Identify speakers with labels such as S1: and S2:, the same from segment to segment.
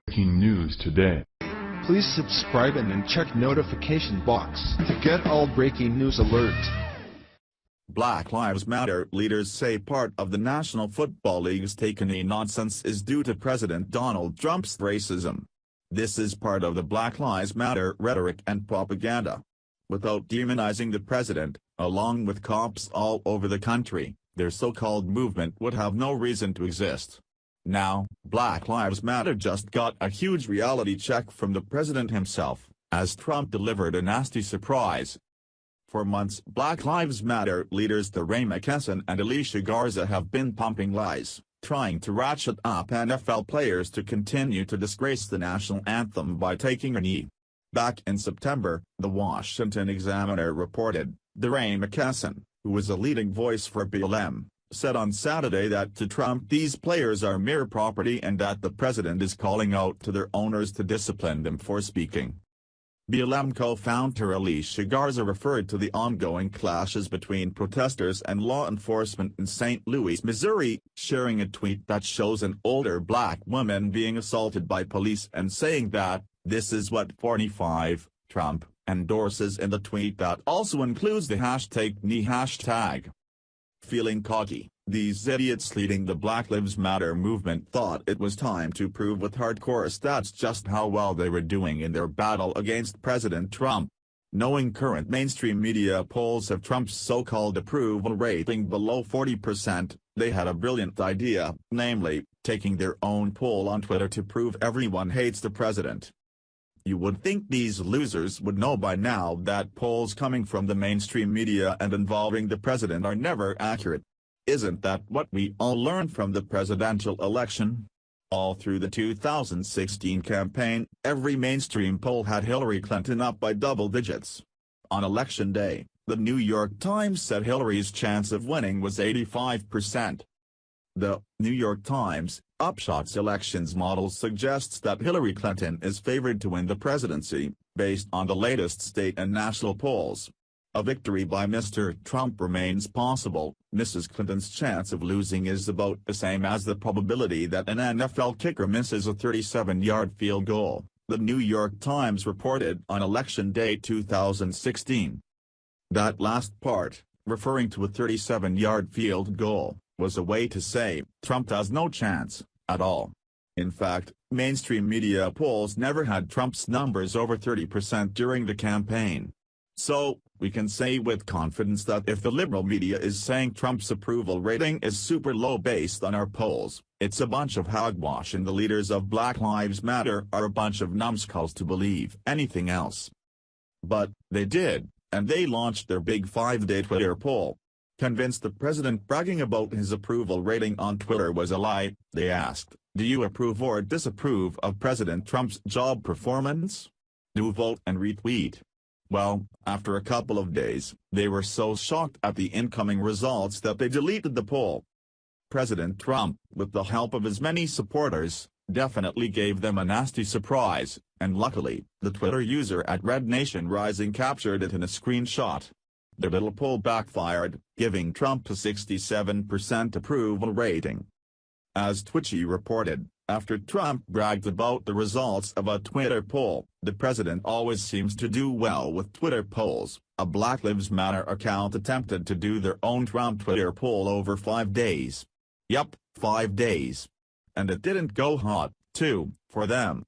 S1: Breaking news today.
S2: Please subscribe and then check notification box to get all breaking news alerts.
S3: Black Lives Matter leaders say part of the National Football League's take-a-knee nonsense is due to President Donald Trump's racism. This is part of the Black Lives Matter rhetoric and propaganda. Without demonizing the president, along with cops all over the country, their so-called movement would have no reason to exist. Now, Black Lives Matter just got a huge reality check from the president himself, as Trump delivered a nasty surprise. For months, Black Lives Matter leaders Ray McKesson and Alicia Garza have been pumping lies, trying to ratchet up NFL players to continue to disgrace the national anthem by taking a knee. Back in September, the Washington Examiner reported, Ray McKesson, who was a leading voice for BLM, said on Saturday that to Trump these players are mere property and that the president is calling out to their owners to discipline them for speaking. BLM co-founder Alicia Garza referred to the ongoing clashes between protesters and law enforcement in St. Louis, Missouri, sharing a tweet that shows an older black woman being assaulted by police and saying that, "This is what 45, Trump," endorses in the tweet that also includes the #knee hashtag. Feeling cocky, these idiots leading the Black Lives Matter movement thought it was time to prove with hardcore stats just how well they were doing in their battle against President Trump. Knowing current mainstream media polls have Trump's so-called approval rating below 40%, they had a brilliant idea, namely, taking their own poll on Twitter to prove everyone hates the president. You would think these losers would know by now that polls coming from the mainstream media and involving the president are never accurate. Isn't that what we all learned from the presidential election? All through the 2016 campaign, every mainstream poll had Hillary Clinton up by double digits. On election day, the New York Times said Hillary's chance of winning was 85%. The New York Times Upshot's elections model suggests that Hillary Clinton is favored to win the presidency, based on the latest state and national polls. A victory by Mr. Trump remains possible. Mrs. Clinton's chance of losing is about the same as the probability that an NFL kicker misses a 37-yard field goal, the New York Times reported on Election Day 2016. That last part, referring to a 37-yard field goal, was a way to say Trump has no chance at all. In fact, mainstream media polls never had Trump's numbers over 30% during the campaign. So, we can say with confidence that if the liberal media is saying Trump's approval rating is super low based on our polls, it's a bunch of hogwash and the leaders of Black Lives Matter are a bunch of numbskulls to believe anything else. But, they did, and they launched their big 5-day Twitter poll. Convinced the president bragging about his approval rating on Twitter was a lie, they asked, "Do you approve or disapprove of President Trump's job performance? Do vote and retweet." Well, after a couple of days, they were so shocked at the incoming results that they deleted the poll. President Trump, with the help of his many supporters, definitely gave them a nasty surprise, and luckily, the Twitter user @RedNationRising captured it in a screenshot. The little poll backfired, giving Trump a 67% approval rating. As Twitchy reported, after Trump bragged about the results of a Twitter poll, the president always seems to do well with Twitter polls. A Black Lives Matter account attempted to do their own Trump Twitter poll over 5 days. Yup, 5 days. And it didn't go hot, too, for them.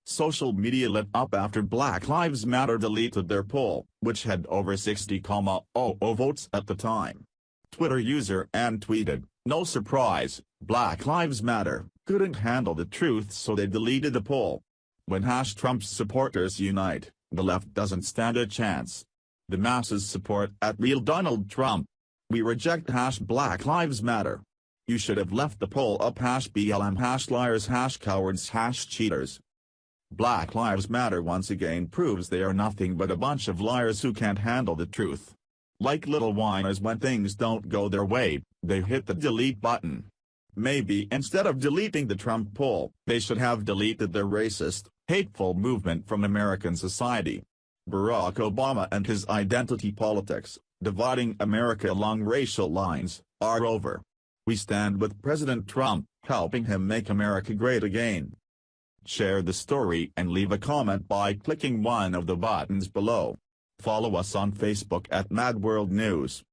S3: Social media lit up after Black Lives Matter deleted their poll, which had over 60,000 votes at the time. Twitter user Ann tweeted, "No surprise, Black Lives Matter couldn't handle the truth so they deleted the poll. When #Trump's supporters unite, the left doesn't stand a chance. The masses support @real Donald Trump. We reject #Black Lives Matter. You should have left the poll up #BLM #liars #cowards #cheaters." Black Lives Matter once again proves they are nothing but a bunch of liars who can't handle the truth. Like little whiners when things don't go their way, they hit the delete button. Maybe instead of deleting the Trump poll, they should have deleted their racist, hateful movement from American society. Barack Obama and his identity politics, dividing America along racial lines, are over. We stand with President Trump, helping him make America great again. Share the story and leave a comment by clicking one of the buttons below. Follow us on Facebook at Mad World News.